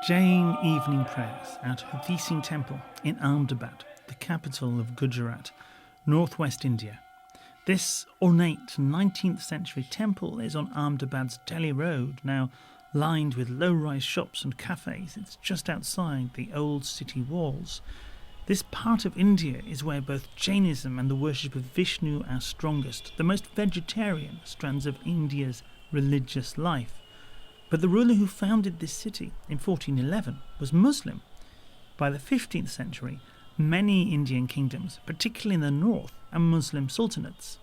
Jain evening prayers at Hare Temple in Ahmedabad, the capital of Gujarat, northwest India. This ornate 19th century temple is on Ahmedabad's Delhi Road, now lined with low-rise shops and cafes. It's just outside the old city walls. This part of India is where both Jainism and the worship of Vishnu are strongest, the most vegetarian strands of India's religious life. But the ruler who founded this city in 1411 was Muslim. By the 15th century, many Indian kingdoms, particularly in the north, are Muslim sultanates.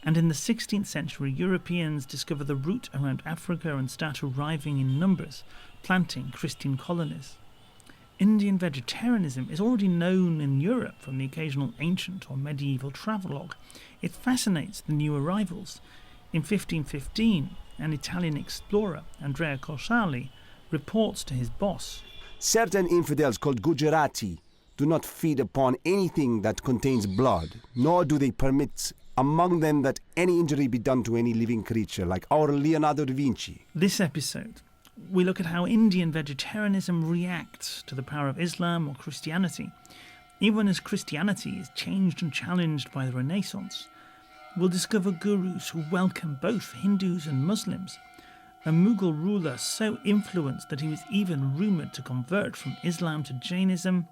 And in the 16th century, Europeans discover the route around Africa and start arriving in numbers, planting Christian colonies. Indian vegetarianism is already known in Europe from the occasional ancient or medieval travelogue. It fascinates the new arrivals. In 1515, an Italian explorer, Andrea Corsali, reports to his boss, "Certain infidels called Gujarati do not feed upon anything that contains blood, nor do they permit among them that any injury be done to any living creature, like our Leonardo da Vinci." This episode, we look at how Indian vegetarianism reacts to the power of Islam or Christianity, even as Christianity is changed and challenged by the Renaissance. We'll discover gurus who welcome both Hindus and Muslims, a Mughal ruler so influenced that he was even rumoured to convert from Islam to Jainism,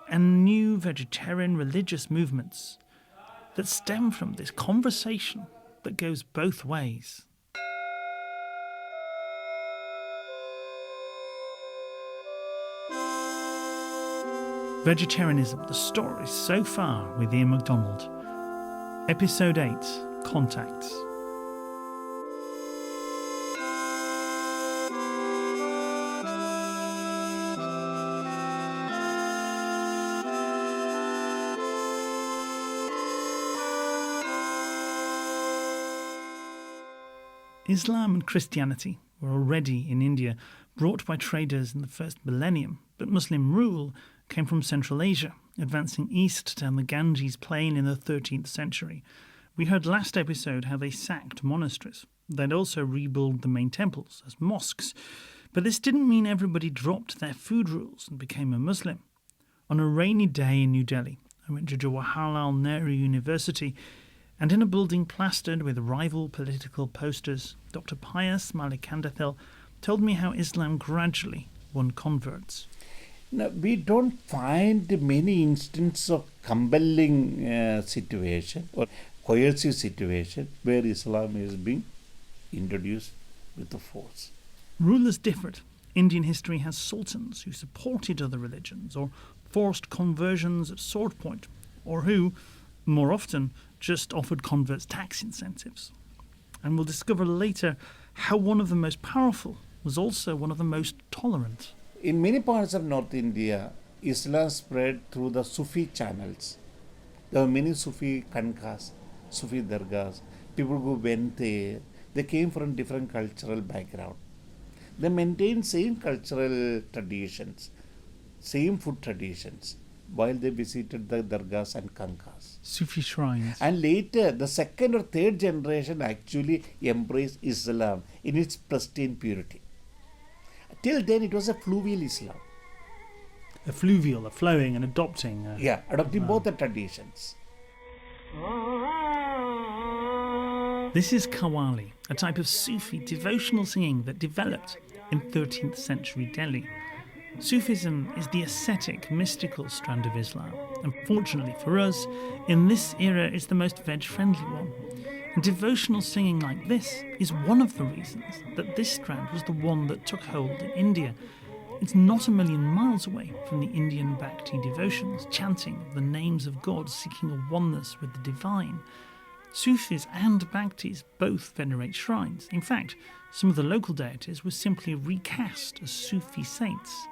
and new vegetarian religious movements that stem from this conversation that goes both ways. Vegetarianism, the story so far with Ian MacDonald. Episode 8, Contacts. Islam and Christianity were already in India, brought by traders in the first millennium, but Muslim rule came from Central Asia, advancing east down the Ganges plain in the 13th century. We heard last episode how they sacked monasteries. They'd also rebuilt the main temples as mosques. But this didn't mean everybody dropped their food rules and became a Muslim. On a rainy day in New Delhi, I went to Jawaharlal Nehru University, and in a building plastered with rival political posters, Dr. Pius Malikandathil told me how Islam gradually won converts. Now, we don't find many instances of compelling situation or coercive situation where Islam is being introduced with the force. Rulers differed. Indian history has sultans who supported other religions or forced conversions at sword point, or who, more often, just offered converts tax incentives. And we'll discover later how one of the most powerful was also one of the most tolerant. In many parts of North India, Islam spread through the Sufi channels. There were many Sufi kankas, Sufi dargahs. People who went there, they came from different cultural background. They maintained same cultural traditions, same food traditions, while they visited the dargahs and kankas. Sufi shrines. And later, the second or third generation actually embraced Islam in its pristine purity. Till then, it was a fluvial Islam. A fluvial, a flowing and adopting. Adopting both the traditions. This is Qawwali, a type of Sufi devotional singing that developed in 13th century Delhi. Sufism is the ascetic, mystical strand of Islam. And fortunately for us, in this era it's the most veg-friendly one. And devotional singing like this is one of the reasons that this strand was the one that took hold in India. It's not a million miles away from the Indian Bhakti devotions, chanting the names of God, seeking a oneness with the divine. Sufis and Bhaktis both venerate shrines. In fact, some of the local deities were simply recast as Sufi saints.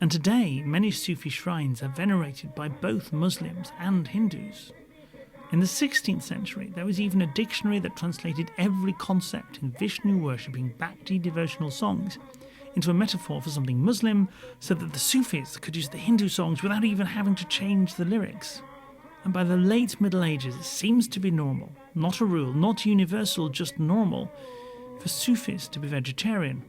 And today, many Sufi shrines are venerated by both Muslims and Hindus. In the 16th century, there was even a dictionary that translated every concept in Vishnu-worshipping Bhakti devotional songs into a metaphor for something Muslim, so that the Sufis could use the Hindu songs without even having to change the lyrics. And by the late Middle Ages, it seems to be normal, not a rule, not universal, just normal, for Sufis to be vegetarian.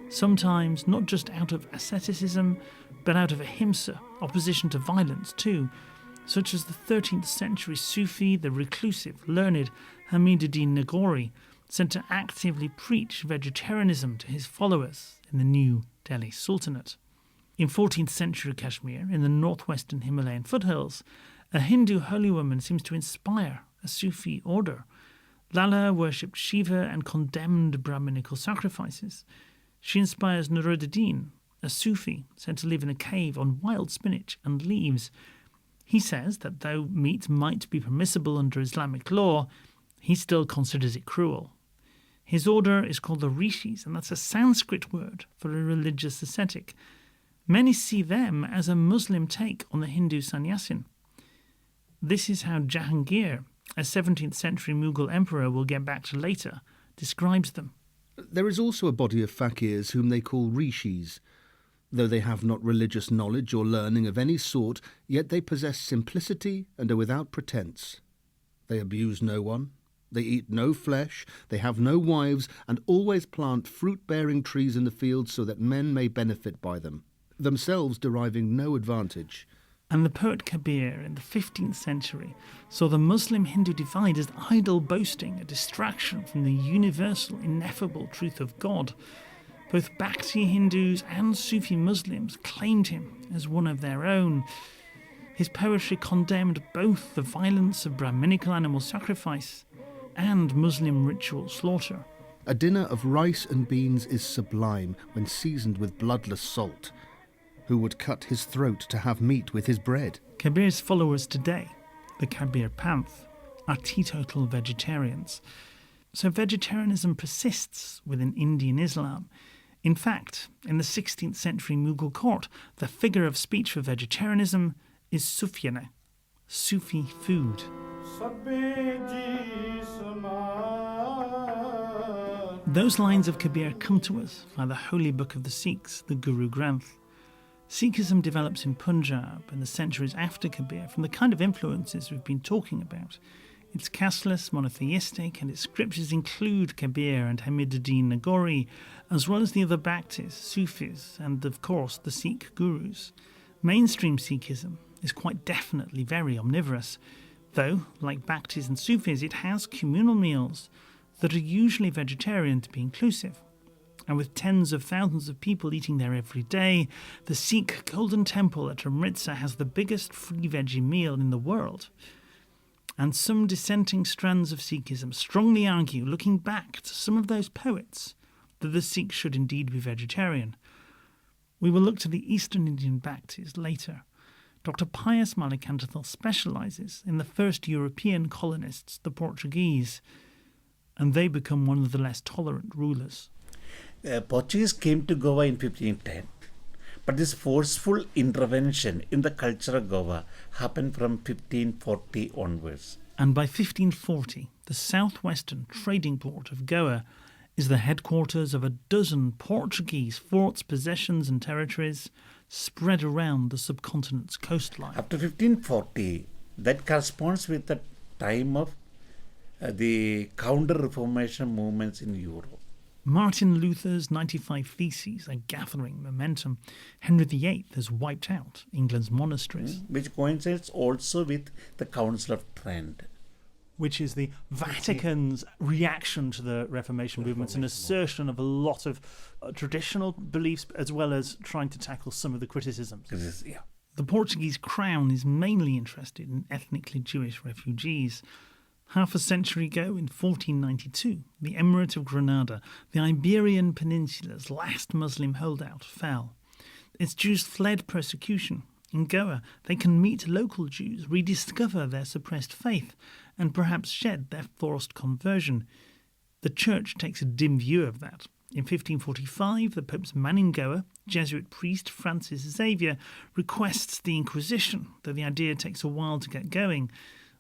sometimes not just out of asceticism, but out of ahimsa, opposition to violence too, such as the 13th century Sufi, the reclusive, learned Hamiduddin Nagori, sent to actively preach vegetarianism to his followers in the new Delhi Sultanate. In 14th century Kashmir, in the northwestern Himalayan foothills, a Hindu holy woman seems to inspire a Sufi order. Lala worshipped Shiva and condemned Brahminical sacrifices. She inspires Nuruddin, a Sufi said to live in a cave on wild spinach and leaves. He says that though meat might be permissible under Islamic law, he still considers it cruel. His order is called the Rishis, and that's a Sanskrit word for a religious ascetic. Many see them as a Muslim take on the Hindu sannyasin. This is how Jahangir, a 17th century Mughal emperor we'll get back to later, describes them. There is also a body of fakirs whom they call rishis. Though they have not religious knowledge or learning of any sort, yet they possess simplicity and are without pretence. They abuse no one, they eat no flesh, they have no wives, and always plant fruit-bearing trees in the fields so that men may benefit by them, themselves deriving no advantage. And the poet Kabir in the 15th century saw the Muslim-Hindu divide as idle boasting, a distraction from the universal, ineffable truth of God. Both Bhakti Hindus and Sufi Muslims claimed him as one of their own. His poetry condemned both the violence of Brahminical animal sacrifice and Muslim ritual slaughter. A dinner of rice and beans is sublime when seasoned with bloodless salt. Who would cut his throat to have meat with his bread? Kabir's followers today, the Kabir Panth, are teetotal vegetarians. So vegetarianism persists within Indian Islam. In fact, in the 16th century Mughal court, the figure of speech for vegetarianism is Sufyana, Sufi food. Those lines of Kabir come to us via the holy book of the Sikhs, the Guru Granth. Sikhism develops in Punjab in the centuries after Kabir from the kind of influences we've been talking about. It's casteless, monotheistic, and its scriptures include Kabir and Hamiduddin Nagori, as well as the other Bhaktis, Sufis, and of course the Sikh gurus. Mainstream Sikhism is quite definitely very omnivorous, though, like Bhaktis and Sufis, it has communal meals that are usually vegetarian to be inclusive. And with tens of thousands of people eating there every day, the Sikh Golden Temple at Amritsar has the biggest free veggie meal in the world. And some dissenting strands of Sikhism strongly argue, looking back to some of those poets, that the Sikhs should indeed be vegetarian. We will look to the Eastern Indian Bhaktis later. Dr. Pius Malikantathal specialises in the first European colonists, the Portuguese, and they become one of the less tolerant rulers. Portuguese came to Goa in 1510, but this forceful intervention in the culture of Goa happened from 1540 onwards. And by 1540, the southwestern trading port of Goa is the headquarters of a dozen Portuguese forts, possessions and territories spread around the subcontinent's coastline. After 1540, that corresponds with the time of the counter-reformation movements in Europe. Martin Luther's 95 Theses are gathering momentum. Henry VIII has wiped out England's monasteries. Which coincides also with the Council of Trent. Which is the Vatican's reaction to the Reformation movements, an assertion of a lot of traditional beliefs, as well as trying to tackle some of the criticisms. Yeah. The Portuguese crown is mainly interested in ethnically Jewish refugees. Half a century ago, in 1492, the Emirate of Granada, the Iberian Peninsula's last Muslim holdout, fell. Its Jews fled persecution. In Goa, they can meet local Jews, rediscover their suppressed faith, and perhaps shed their forced conversion. The Church takes a dim view of that. In 1545, the Pope's man in Goa, Jesuit priest Francis Xavier, requests the Inquisition, though the idea takes a while to get going.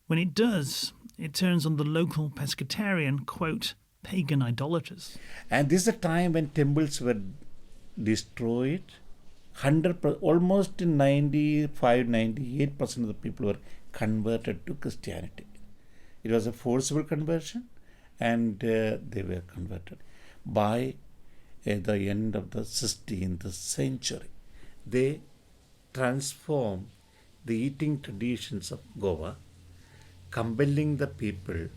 When it does, it turns on the local pescatarian, quote, pagan idolaters. And this is a time when temples were destroyed. Almost 95-98% of the people were converted to Christianity. It was a forcible conversion, and they were converted by at the end of the 16th century. They transformed the eating traditions of Goa, compelling the people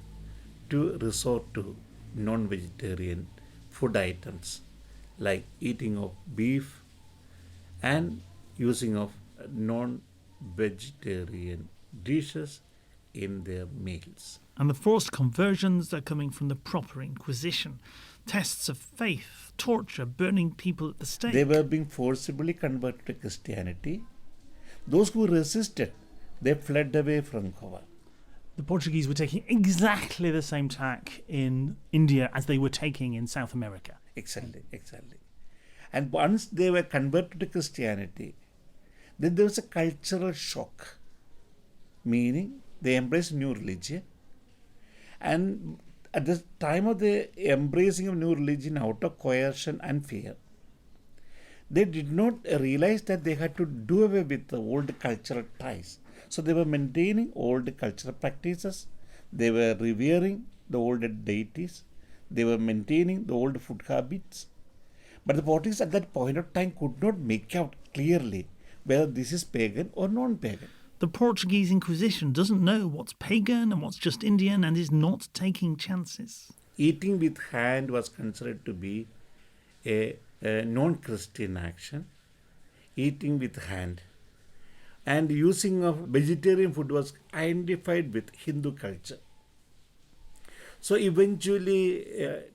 to resort to non-vegetarian food items like eating of beef and using of non-vegetarian dishes in their meals. And the forced conversions are coming from the proper Inquisition. Tests of faith, torture, burning people at the stake. They were being forcibly converted to Christianity. Those who resisted, they fled away from Goa. The Portuguese were taking exactly the same tack in India as they were taking in South America. Exactly. And once they were converted to Christianity, then there was a cultural shock. Meaning, they embraced new religion. And at the time of the embracing of new religion out of coercion and fear, they did not realize that they had to do away with the old cultural ties. So they were maintaining old cultural practices. They were revering the old deities. They were maintaining the old food habits. But the Portuguese at that point of time could not make out clearly whether this is pagan or non-pagan. The Portuguese Inquisition doesn't know what's pagan and what's just Indian and is not taking chances. Eating with hand was considered to be a non-Christian action. Eating with hand. And using of vegetarian food was identified with Hindu culture. So eventually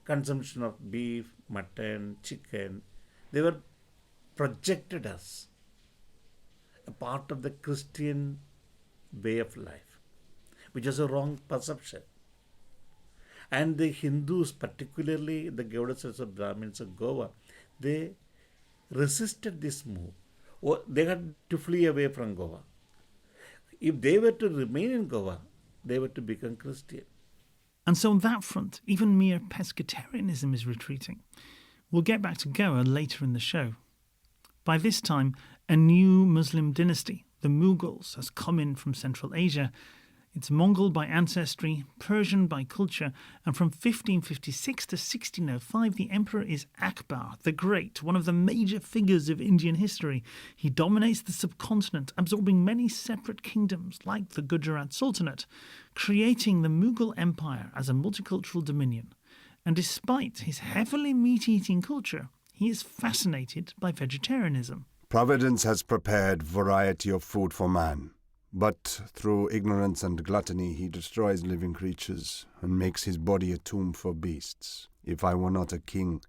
consumption of beef, mutton, chicken, they were projected as a part of the Christian way of life, which is a wrong perception. And the Hindus, particularly the goddesses of Brahmins of Goa, they resisted this move. Or they had to flee away from Goa. If they were to remain in Goa, they were to become Christian. And so on that front, even mere pescatarianism is retreating. We'll get back to Goa later in the show. By this time, a new Muslim dynasty, the Mughals, has come in from Central Asia. It's Mongol by ancestry, Persian by culture, and from 1556 to 1605, the emperor is Akbar the Great, one of the major figures of Indian history. He dominates the subcontinent, absorbing many separate kingdoms, like the Gujarat Sultanate, creating the Mughal Empire as a multicultural dominion. And despite his heavily meat-eating culture, he is fascinated by vegetarianism. Providence has prepared variety of food for man. But through ignorance and gluttony he destroys living creatures and makes his body a tomb for beasts. If I were not a king,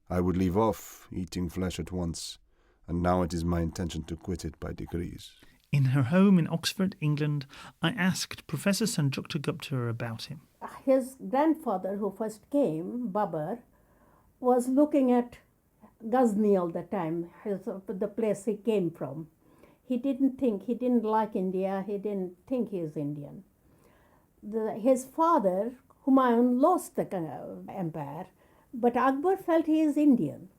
I would leave off eating flesh at once, and now it is my intention to quit it by degrees. In her home in Oxford, England, I asked Professor Sanjukta Gupta about him. His grandfather, who first came, Babar, was looking at Ghazni all the time, the place he came from. He didn't like India, he didn't think he is Indian. His father, Humayun, lost the empire, but Akbar felt he is Indian.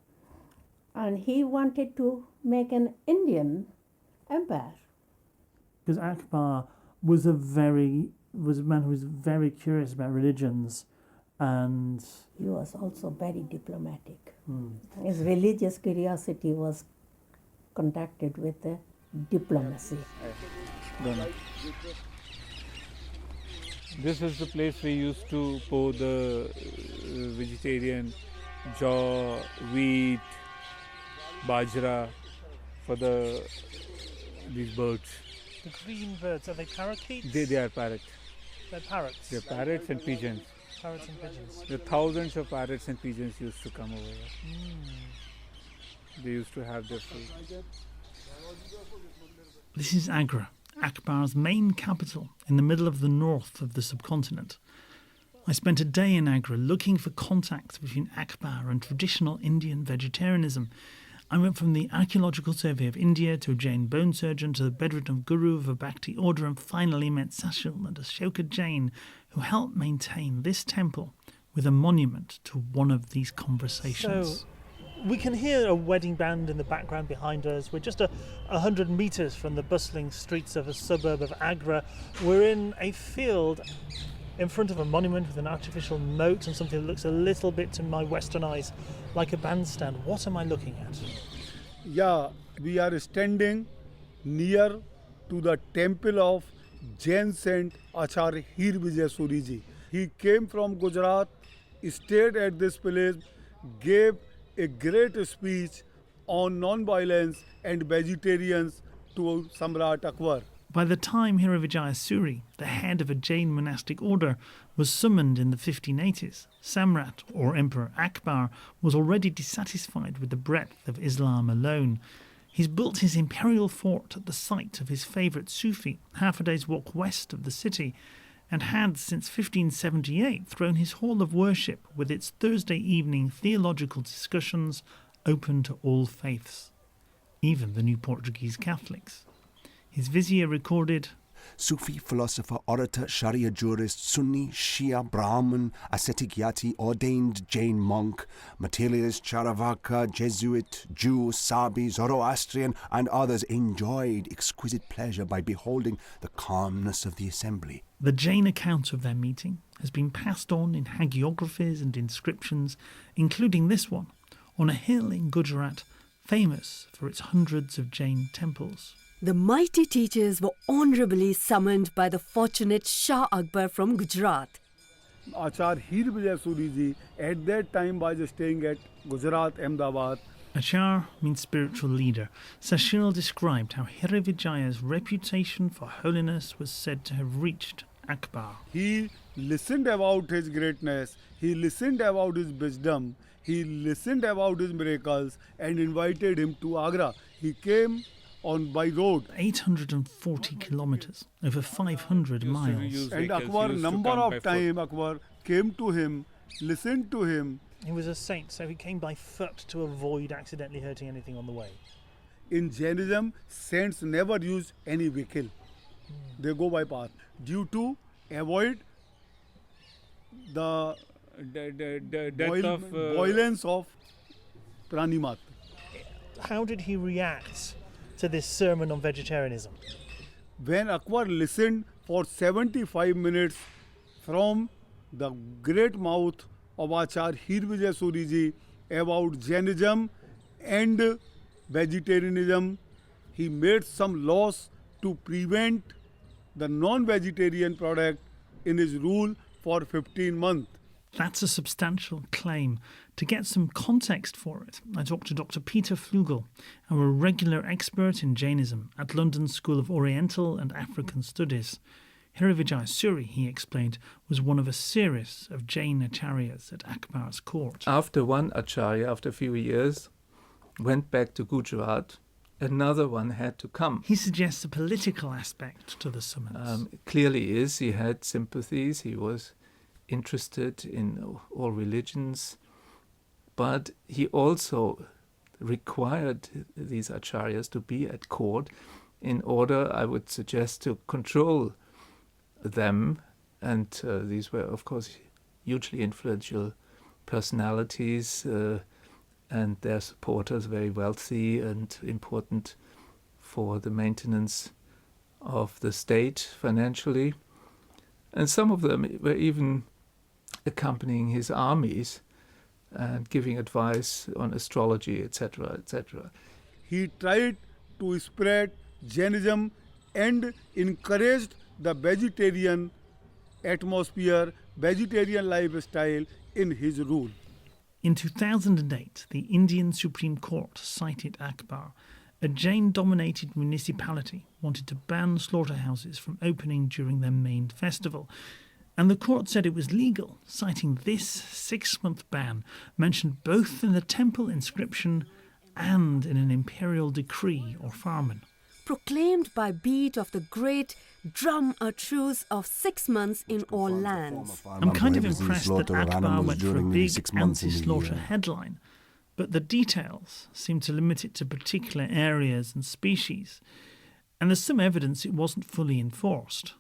And he wanted to make an Indian empire. Because Akbar was a man who was very curious about religions, and he was also very diplomatic. His religious curiosity was contacted with the diplomacy. This is the place we used to pour the vegetarian jaw, wheat, bajra for these birds. the green birds, are they parakeets? They are parrots. They're parrots. They're parrots and pigeons. Parrots and pigeons. The thousands of parrots and pigeons used to come over here. They used to have their food. This is Agra, Akbar's main capital in the middle of the north of the subcontinent. I spent a day in Agra looking for contacts between Akbar and traditional Indian vegetarianism. I went from the Archaeological Survey of India to a Jain bone surgeon to the bedridden guru of a Bhakti order, and finally met Sashil and Ashoka Jain, who helped maintain this temple with a monument to one of these conversations. So we can hear a wedding band in the background behind us. We're just 100 metres from the bustling streets of a suburb of Agra. We're in a field in front of a monument with an artificial moat and something that looks a little bit to my Western eyes like a bandstand. What am I looking at? Yeah, we are standing near to the temple of Jain saint Acharya Hare Krishna ji. He came from Gujarat, stayed at this place, gave a great speech on non-violence and vegetarians to Samrat Akbar. By the time Hare Suri, the head of a Jain monastic order, was summoned in the 1580s, Samrat, or Emperor Akbar, was already dissatisfied with the breadth of Islam alone. He's built his imperial fort at the site of his favourite Sufi, half a day's walk west of the city, and had since 1578 thrown his hall of worship with its Thursday evening theological discussions open to all faiths, even the new Portuguese Catholics. His vizier recorded, Sufi philosopher, orator, Sharia jurist, Sunni, Shia, Brahmin, ascetic yati, ordained Jain monk, materialist, Charavaka, Jesuit, Jew, Sabi, Zoroastrian, and others enjoyed exquisite pleasure by beholding the calmness of the assembly. The Jain account of their meeting has been passed on in hagiographies and inscriptions, including this one, on a hill in Gujarat, famous for its hundreds of Jain temples. The mighty teachers were honourably summoned by the fortunate Shah Akbar from Gujarat. Acharya Hare Krishna ji at that time was staying at Gujarat, Ahmedabad. Acharya means spiritual leader. Sashil described how Hare Vijaya's reputation for holiness was said to have reached Akbar. He listened about his greatness, he listened about his wisdom, he listened about his miracles and invited him to Agra. He came on by road. 840 kilometres, over 500 miles. And Akbar, number of time Akbar came to him, listened to him. He was a saint, so he came by foot to avoid accidentally hurting anything on the way. In Jainism, saints never use any vehicle. They go by path due to avoid the death of violence of Pranimat. How did he react to this sermon on vegetarianism? When Akbar listened for 75 minutes from the great mouth of Acharya Hare Krishna ji about Jainism and vegetarianism, he made some laws to prevent the non-vegetarian product in his rule for 15 months. That's a substantial claim. To get some context for it, I talked to Dr. Peter Flugel, our regular expert in Jainism at London School of Oriental and African Studies. Hare Suri, he explained, was one of a series of Jain acharyas at Akbar's court. After one acharya, after a few years, went back to Gujarat, another one had to come. He suggests a political aspect to the summons. Clearly is, he had sympathies, he was interested in all religions, but he also required these acharyas to be at court in order, I would suggest, to control them. And these were, of course, hugely influential personalities and their supporters very wealthy and important for the maintenance of the state financially. And some of them were even accompanying his armies and giving advice on astrology, etc., etc. He tried to spread Jainism and encouraged the vegetarian atmosphere, vegetarian lifestyle in his rule. In 2008, the Indian Supreme Court cited Akbar. A Jain-dominated municipality wanted to ban slaughterhouses from opening during their main festival, and the court said it was legal, citing this 6-month ban, mentioned both in the temple inscription and in an imperial decree or farman. Proclaimed by beat of the great drum a truce of 6 months in all lands. I'm kind of impressed that Akbar went for a big anti-slaughter headline, but the details seem to limit it to particular areas and species, and there's some evidence it wasn't fully enforced.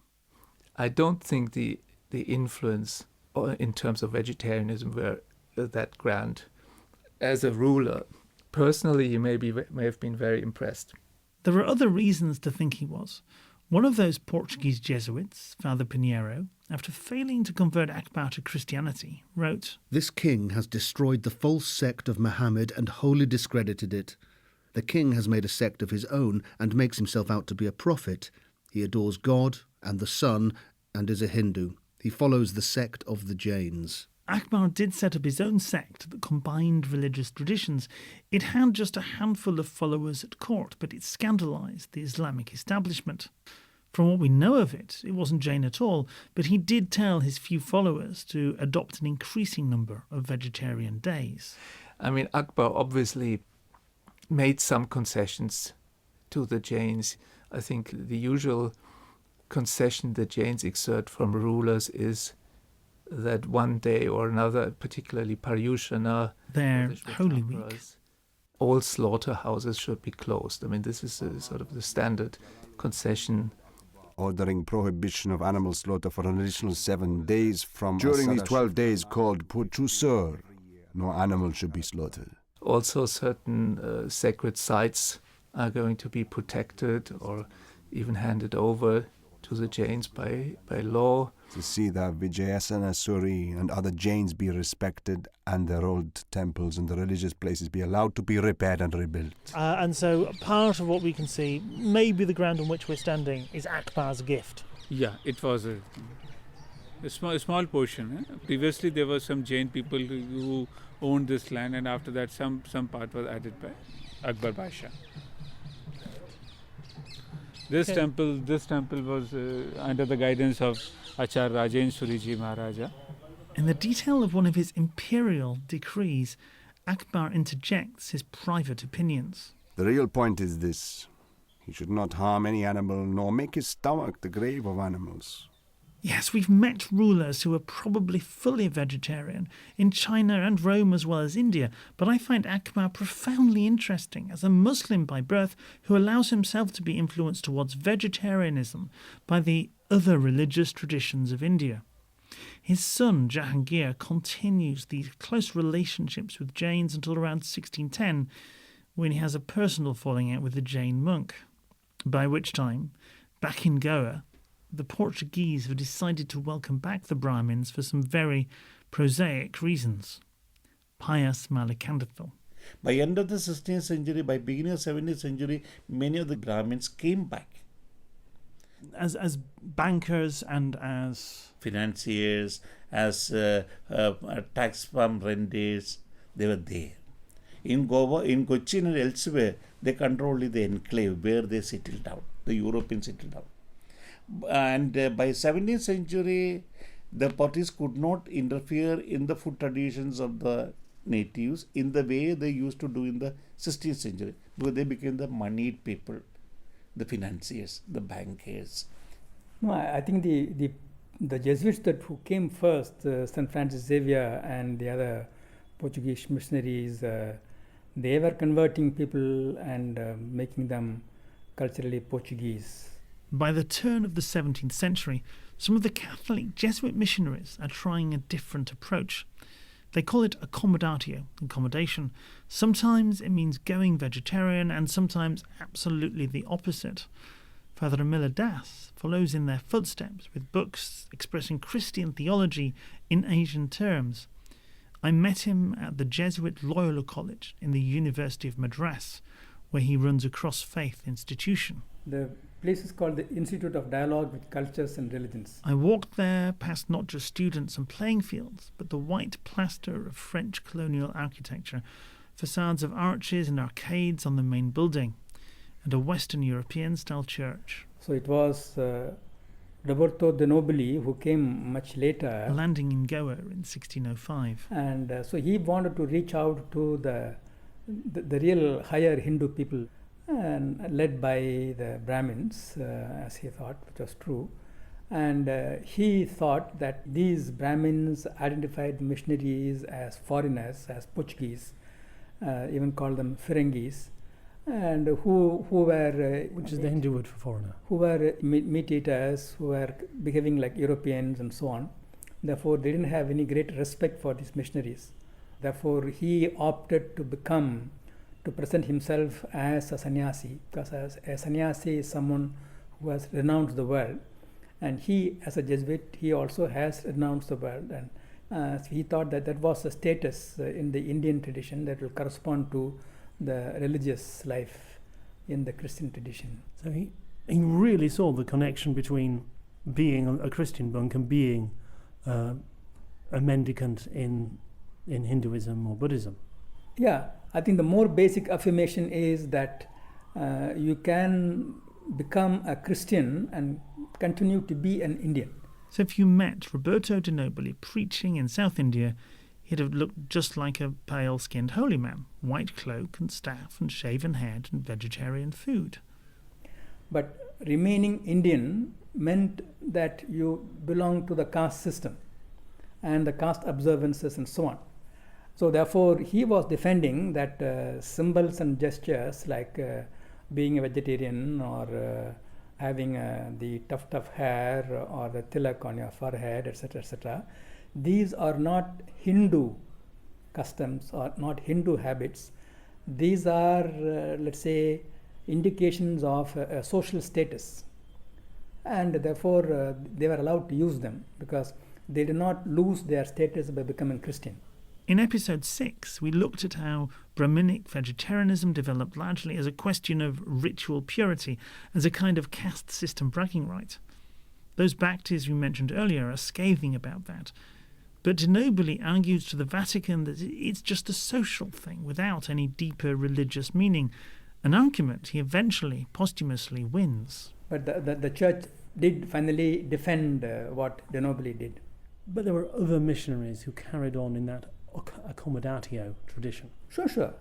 I don't think the influence in terms of vegetarianism were that grand. As a ruler, personally, he may have been very impressed. There are other reasons to think he was. One of those Portuguese Jesuits, Father Pinheiro, after failing to convert Akbar to Christianity, wrote, "This king has destroyed the false sect of Muhammad and wholly discredited it. The king has made a sect of his own and makes himself out to be a prophet. He adores God and the sun and is a Hindu. He follows the sect of the Jains." Akbar did set up his own sect that combined religious traditions. It had just a handful of followers at court, but it scandalised the Islamic establishment. From what we know of it, it wasn't Jain at all, but he did tell his few followers to adopt an increasing number of vegetarian days. I mean, Akbar obviously made some concessions to the Jains. I think the usual concession the Jains exert from rulers is that one day or another, particularly Paryushana, Their Holy Week, all slaughterhouses should be closed. I mean, this is sort of the standard concession. Ordering prohibition of animal slaughter for an additional 7 days from during these 12 days called Puchusur. No animal should be slaughtered. Also, certain sacred sites are going to be protected or even handed over to the Jains by law. To see that Vijayasana Suri and other Jains be respected and their old temples and the religious places be allowed to be repaired and rebuilt. And so part of what we can see, maybe the ground on which we're standing, is Akbar's gift. Yeah, it was a small portion. Previously, there were some Jain people who owned this land, and after that, some part was added by Akbar Pasha. This temple was under the guidance of Acharya Rajen Suriji Maharaja. In the detail of one of his imperial decrees, Akbar interjects his private opinions. The real point is this: he should not harm any animal nor make his stomach the grave of animals. Yes, we've met rulers who are probably fully vegetarian, in China and Rome as well as India, but I find Akbar profoundly interesting as a Muslim by birth who allows himself to be influenced towards vegetarianism by the other religious traditions of India. His son, Jahangir, continues these close relationships with Jains until around 1610, when he has a personal falling out with a Jain monk, by which time, back in Goa, the Portuguese have decided to welcome back the Brahmins for some very prosaic reasons. Pious Malikandafil. By end of the 16th century, by beginning of 17th century, many of the Brahmins came back. As bankers and as financiers, as tax farm renters, they were there. In Goa, in Cochin and elsewhere, they control only the enclave where they settled down, the Europeans settled down. And by 17th century, the Portuguese could not interfere in the food traditions of the natives in the way they used to do in the 16th century, because they became the moneyed people, the financiers, the bankers. No, I think the Jesuits who came first, St. Francis Xavier and the other Portuguese missionaries, they were converting people and making them culturally Portuguese. By the turn of the 17th century, some of the Catholic Jesuit missionaries are trying a different approach. They call it accommodatio, accommodation. Sometimes it means going vegetarian and sometimes absolutely the opposite. Father Emile Das follows in their footsteps with books expressing Christian theology in Asian terms. I met him at the Jesuit Loyola College in the University of Madras, where he runs a cross-faith institution. The place is called the Institute of Dialogue with Cultures and Religions. I walked there past not just students and playing fields, but the white plaster of French colonial architecture, facades of arches and arcades on the main building, and a Western European-style church. So it was Roberto de Nobili who came much later. Landing in Goa in 1605. And so he wanted to reach out to the real higher Hindu people, and led by the Brahmins, as he thought, which was true. And he thought that these Brahmins identified missionaries as foreigners, as Portuguese, even called them Ferengis, and who were... which is the Hindu word for foreigner. Who were meat eaters, who were behaving like Europeans and so on. Therefore, they didn't have any great respect for these missionaries. Therefore, he opted to present himself as a sannyasi, because as a sannyasi is someone who has renounced the world And he, as a Jesuit, he also has renounced the world, and he thought that that was a status in the Indian tradition that will correspond to the religious life in the Christian tradition. So he really saw the connection between being a Christian monk and being a mendicant in Hinduism or Buddhism. Yeah, I think the more basic affirmation is that you can become a Christian and continue to be an Indian. So if you met Roberto de Nobili preaching in South India, he'd have looked just like a pale-skinned holy man, white cloak and staff and shaven head and vegetarian food. But remaining Indian meant that you belong to the caste system and the caste observances and so on. So therefore, he was defending that symbols and gestures like being a vegetarian or having the tuft of hair or the tilak on your forehead, etc., these are not Hindu customs or not Hindu habits. These are, let's say, indications of a social status. And therefore, they were allowed to use them because they did not lose their status by becoming Christian. In episode 6, we looked at how Brahminic vegetarianism developed largely as a question of ritual purity, as a kind of caste system bragging right. Those Bhaktis we mentioned earlier are scathing about that. But de Nobili argues to the Vatican that it's just a social thing without any deeper religious meaning, an argument he eventually, posthumously, wins. But the church did finally defend what de Nobili did. But there were other missionaries who carried on in that accommodatio tradition. Sure.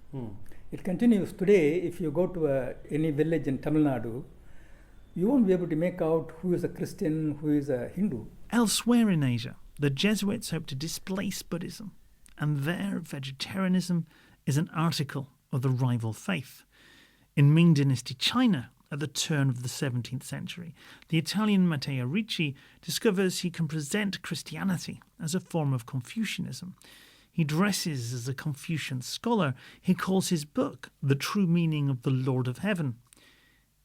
It continues today. If you go to any village in Tamil Nadu, you won't be able to make out who is a Christian, who is a Hindu. Elsewhere in Asia, the Jesuits hope to displace Buddhism, and there vegetarianism is an article of the rival faith. In Ming Dynasty China, at the turn of the 17th century, the Italian Matteo Ricci discovers he can present Christianity as a form of Confucianism. He dresses as a Confucian scholar. He calls his book The True Meaning of the Lord of Heaven.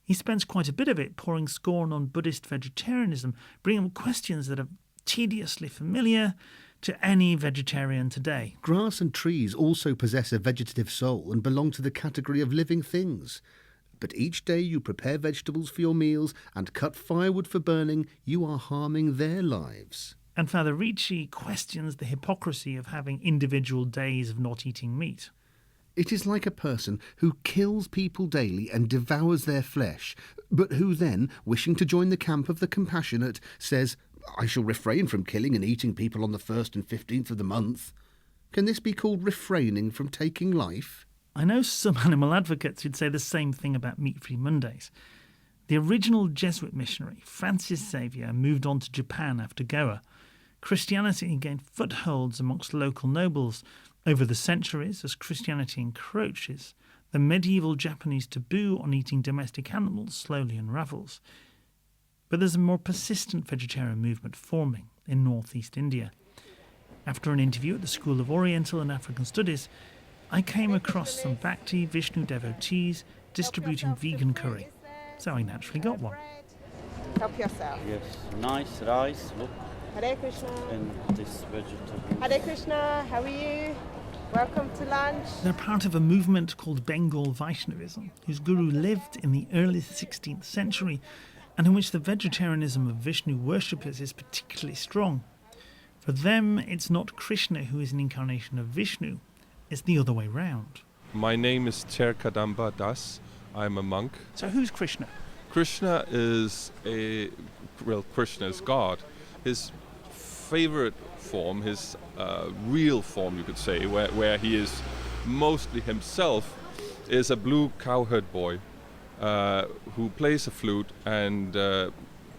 He spends quite a bit of it pouring scorn on Buddhist vegetarianism, bringing up questions that are tediously familiar to any vegetarian today. Grass and trees also possess a vegetative soul and belong to the category of living things. But each day you prepare vegetables for your meals and cut firewood for burning, you are harming their lives. And Father Ricci questions the hypocrisy of having individual days of not eating meat. It is like a person who kills people daily and devours their flesh, but who then, wishing to join the camp of the compassionate, says, I shall refrain from killing and eating people on the 1st and 15th of the month. Can this be called refraining from taking life? I know some animal advocates who'd say the same thing about meat-free Mondays. The original Jesuit missionary, Francis Xavier, moved on to Japan after Goa. Christianity gained footholds amongst local nobles. Over the centuries, as Christianity encroaches, the medieval Japanese taboo on eating domestic animals slowly unravels. But there's a more persistent vegetarian movement forming in northeast India. After an interview at the School of Oriental and African Studies, I came across some Bhakti Vishnu devotees distributing vegan curry, so I naturally got one. Help yourself. Yes, nice rice, look. Hare Krishna. And this vegetable. Hare Krishna, how are you? Welcome to lunch. They're part of a movement called Bengal Vaishnavism, whose guru lived in the early 16th century, and in which the vegetarianism of Vishnu worshippers is particularly strong. For them, it's not Krishna who is an incarnation of Vishnu, it's the other way round. My name is Ter Kadamba Das. I'm a monk. So who's Krishna? Krishna is Krishna is God. His favorite form, his real form, you could say, where he is mostly himself, is a blue cowherd boy who plays a flute and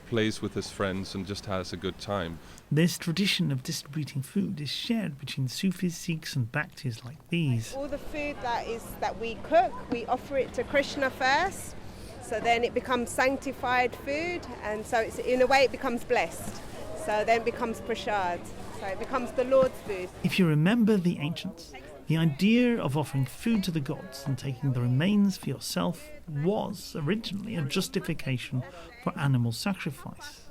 plays with his friends and just has a good time. This tradition of distributing food is shared between Sufis, Sikhs and Bhaktis like these. All the food that we cook, we offer it to Krishna first, so then it becomes sanctified food, and so it's, in a way it becomes blessed. So then it becomes prasad, so it becomes the Lord's food. If you remember the ancients, the idea of offering food to the gods and taking the remains for yourself was originally a justification for animal sacrifice.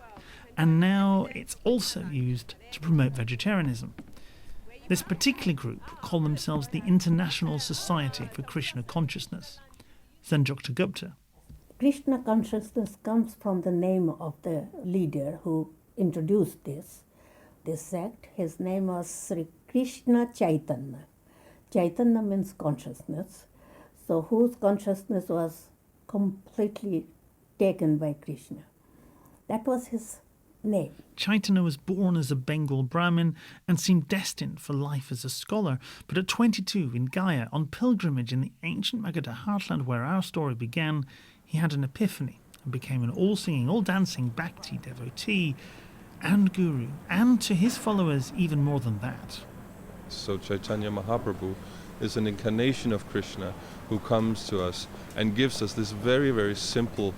and now it's also used to promote vegetarianism. This particular group call themselves the International Society for Krishna Consciousness. Then Dr. Gupta. Krishna consciousness comes from the name of the leader who introduced this sect. His name was Sri Krishna Chaitanya. Chaitanya means consciousness, so whose consciousness was completely taken by Krishna. That was his name. Chaitanya was born as a Bengal Brahmin and seemed destined for life as a scholar, but at 22 in Gaya, on pilgrimage in the ancient Magadha heartland where our story began, he had an epiphany and became an all-singing, all-dancing Bhakti devotee and guru, and to his followers even more than that. So Chaitanya Mahaprabhu is an incarnation of Krishna who comes to us and gives us this very, very simple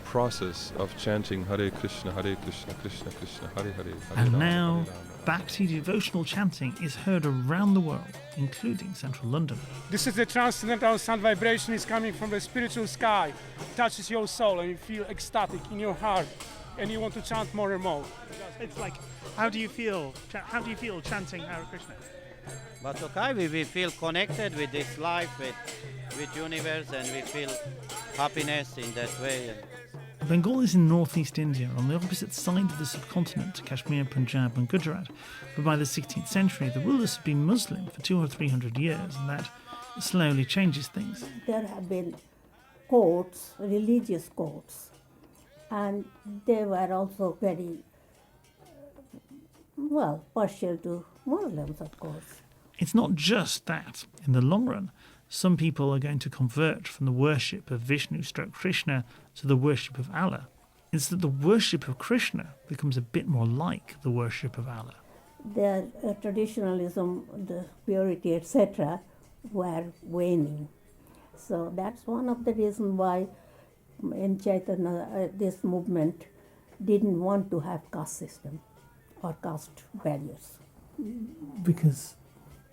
process of chanting Hare Krishna, Krishna Krishna, Hare Hare. And now, Bhakti devotional chanting is heard around the world, including central London. This is the transcendental sound vibration is coming from the spiritual sky. It touches your soul and you feel ecstatic in your heart and you want to chant more and more. It's like, how do you feel chanting Hare Krishna? But okay, we feel connected with this life, with universe, and we feel happiness in that way. Bengal is in northeast India, on the opposite side of the subcontinent to Kashmir, Punjab and Gujarat. But by the 16th century, the rulers had been Muslim for 200 or 300 years, and that slowly changes things. There have been courts, religious courts, and they were also very, partial to Muslims, of course. It's not just that. In the long run, some people are going to convert from the worship of Vishnu/Krishna to the worship of Allah. It's that the worship of Krishna becomes a bit more like the worship of Allah. Their traditionalism, the purity, etc., were waning. So that's one of the reasons why in Chaitanya this movement didn't want to have caste system or caste barriers. Because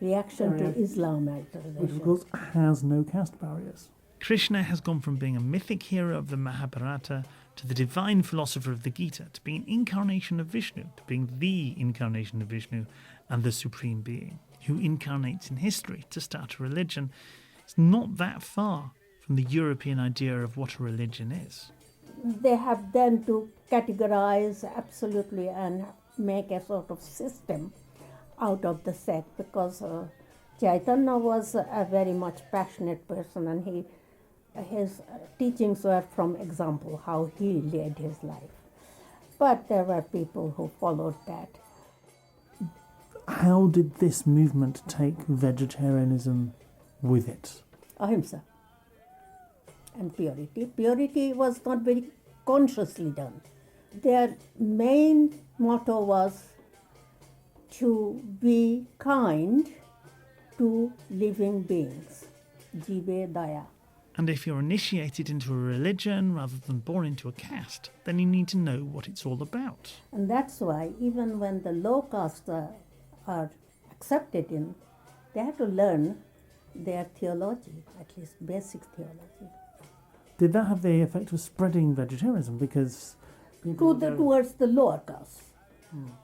reaction to Islam, which of course has no caste barriers. Krishna has gone from being a mythic hero of the Mahabharata to the divine philosopher of the Gita, to being an incarnation of Vishnu, to being the incarnation of Vishnu and the Supreme Being, who incarnates in history to start a religion. It's not that far from the European idea of what a religion is. They have then to categorize absolutely and make a sort of system out of the sect, because Chaitanya was a very much passionate person, and his teachings were from example, how he led his life. But there were people who followed that. How did this movement take vegetarianism with it? Ahimsa and purity. Purity was not very consciously done. Their main motto was to be kind to living beings, jive daya. And if you're initiated into a religion rather than born into a caste, then you need to know what it's all about. And that's why even when the low castes are accepted in, they have to learn their theology, at least basic theology. Did that have the effect of spreading vegetarianism? Because towards the lower castes,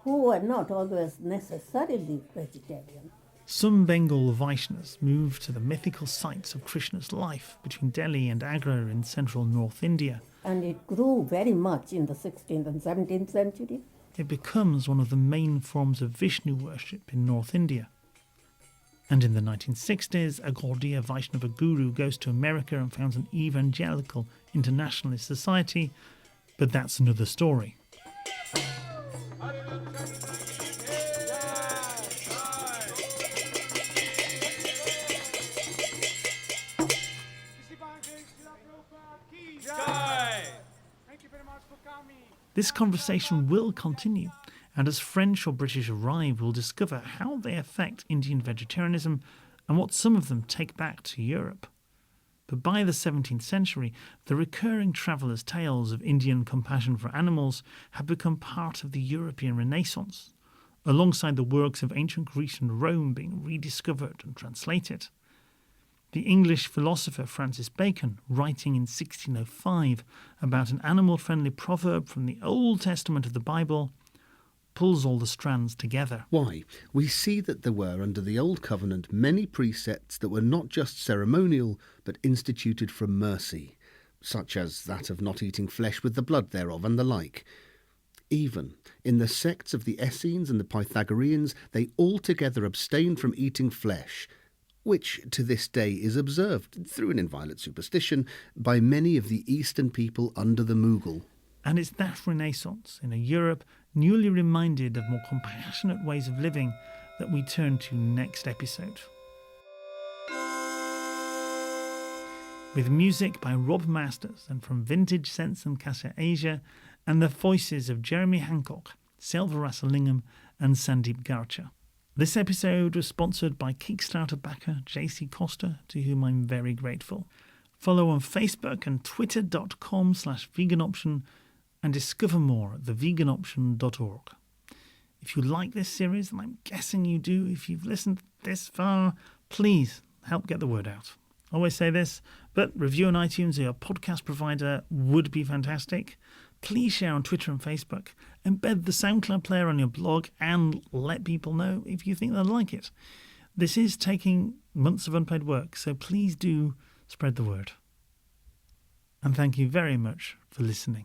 who were not always necessarily vegetarian. Some Bengal Vaishnavas moved to the mythical sites of Krishna's life between Delhi and Agra in central North India. And it grew very much in the 16th and 17th century. It becomes one of the main forms of Vishnu worship in North India. And in the 1960s, a Gaudiya Vaishnava guru goes to America and founds an evangelical internationalist society, but that's another story. This conversation will continue, and as French or British arrive, we'll discover how they affect Indian vegetarianism and what some of them take back to Europe. But by the 17th century, the recurring travellers' tales of Indian compassion for animals have become part of the European Renaissance, alongside the works of ancient Greece and Rome being rediscovered and translated. The English philosopher Francis Bacon, writing in 1605 about an animal-friendly proverb from the Old Testament of the Bible, pulls all the strands together. Why? We see that there were, under the Old Covenant, many precepts that were not just ceremonial, but instituted from mercy, such as that of not eating flesh with the blood thereof, and the like. Even in the sects of the Essenes and the Pythagoreans, they altogether abstained from eating flesh, which to this day is observed, through an inviolate superstition, by many of the Eastern people under the Mughal. And it's that Renaissance, in a Europe newly reminded of more compassionate ways of living, that we turn to next episode. With music by Rob Masters and from Vintage Sense and Casa Asia, and the voices of Jeremy Hancock, Selva Rasalingam and Sandeep Garcha. This episode was sponsored by Kickstarter backer JC Costa, to whom I'm very grateful. Follow on Facebook and twitter.com/veganoption and discover more at theveganoption.org. If you like this series, and I'm guessing you do if you've listened this far, please help get the word out. I always say this, but review on iTunes or your podcast provider would be fantastic. Please share on Twitter and Facebook. Embed the SoundCloud player on your blog and let people know if you think they'll like it. This is taking months of unpaid work, so please do spread the word. And thank you very much for listening.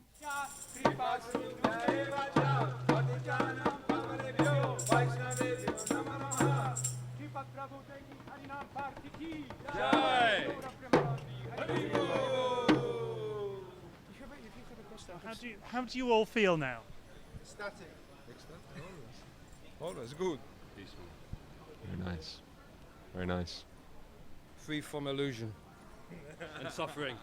How do you all feel now? Ecstatic. Oh, that's good. Peaceful. Very nice. Very nice. Free from illusion and suffering.